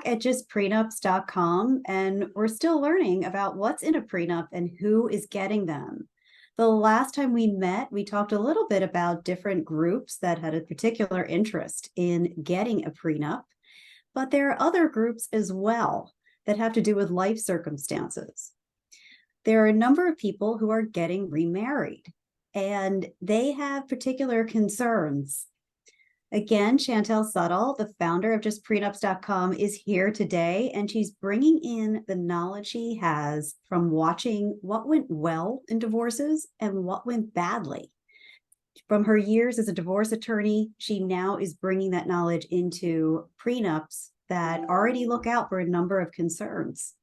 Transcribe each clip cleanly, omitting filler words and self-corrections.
back at justprenups.com, and we're still learning about what's in a prenup and who is getting them. The last time we met, we talked a little bit about different groups that had a particular interest in getting a prenup, but there are other groups as well that have to do with life circumstances. There are a number of people who are getting remarried, and they have particular concerns. Again, Chantel Suttle, the founder of justprenups.com, is here today, and she's bringing in the knowledge she has from watching what went well in divorces and what went badly. From her years as a divorce attorney, she now is bringing that knowledge into prenups that already look out for a number of concerns.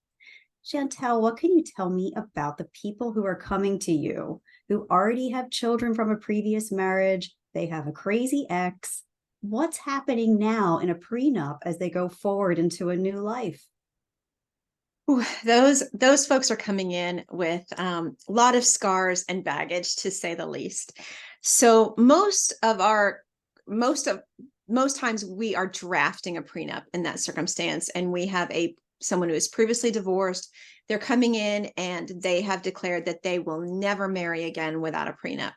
Chantel, what can you tell me about the people who are coming to you who already have children from a previous marriage? They have a crazy ex. What's happening now in a prenup as they go forward into a new life? Ooh, those folks are coming in with a lot of scars and baggage, to say the least. So most times we are drafting a prenup in that circumstance, and we have someone who is previously divorced. They're coming in and they have declared that they will never marry again without a prenup.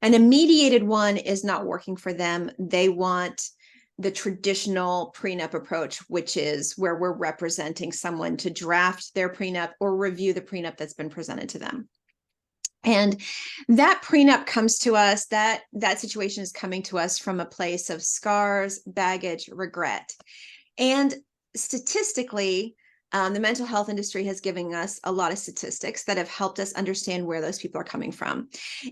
And a mediated one is not working for them. They want the traditional prenup approach, which is where we're representing someone to draft their prenup or review the prenup that's been presented to them. And that prenup comes to us, that situation is coming to us from a place of scars, baggage, regret. And statistically, the mental health industry has given us a lot of statistics that have helped us understand where those people are coming from.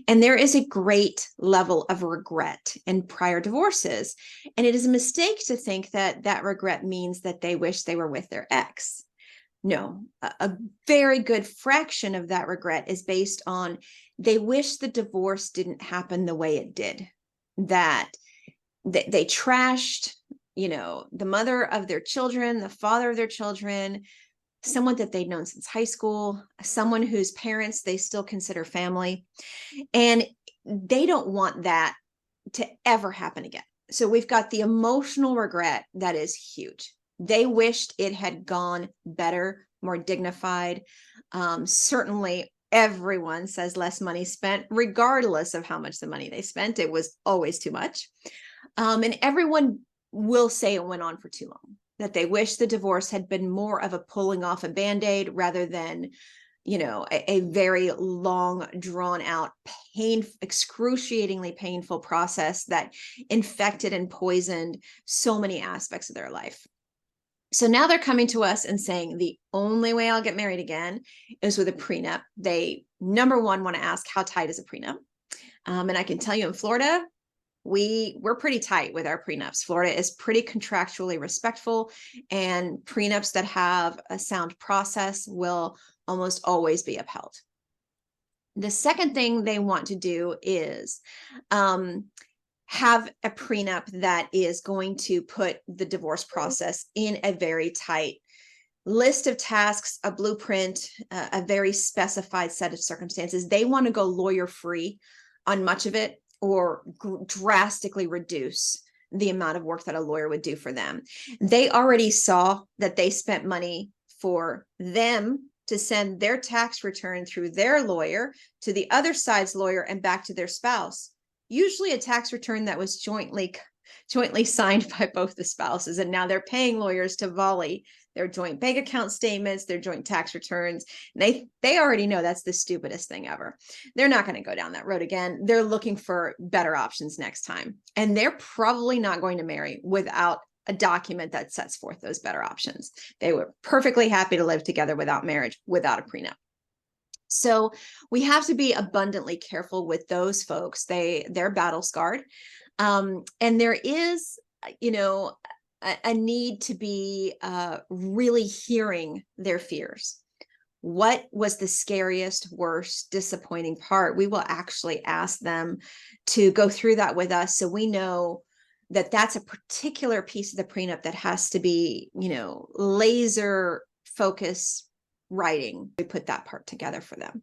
And there is a great level of regret in prior divorces. And it is a mistake to think that that regret means that they wish they were with their ex. No, a very good fraction of that regret is based on they wish the divorce didn't happen the way it did, that they trashed the mother of their children, the father of their children, someone that they'd known since high school, someone whose parents they still consider family. And they don't want that to ever happen again. So we've got the emotional regret that is huge. They wished it had gone better, more dignified. Certainly, everyone says less money spent, regardless of how much the money they spent. It was always too much. And everyone will say it went on for too long, that they wish the divorce had been more of a pulling off a Band-Aid rather than, a very long, drawn out, excruciatingly painful process that infected and poisoned so many aspects of their life. So now they're coming to us and saying, the only way I'll get married again is with a prenup. They, number one, want to ask, how tight is a prenup? And I can tell you in Florida, we're pretty tight with our prenups. Florida is pretty contractually respectful, and prenups that have a sound process will almost always be upheld. The second thing they want to do is have a prenup that is going to put the divorce process in a very tight list of tasks, a blueprint, a very specified set of circumstances. They want to go lawyer-free on much of it, or drastically reduce the amount of work that a lawyer would do for them. They already saw that they spent money for them to send their tax return through their lawyer to the other side's lawyer and back to their spouse. Usually a tax return that was jointly signed by both the spouses. And now they're paying lawyers to volley their joint bank account statements, their joint tax returns. And they already know that's the stupidest thing ever. They're not going to go down that road again. They're looking for better options next time. And they're probably not going to marry without a document that sets forth those better options. They were perfectly happy to live together without marriage, without a prenup. So we have to be abundantly careful with those folks. They're battle scarred. And there is, a need to be really hearing their fears. What was the scariest, worst, disappointing part? We will actually ask them to go through that with us, so we know that that's a particular piece of the prenup that has to be, laser focus writing. We put that part together for them.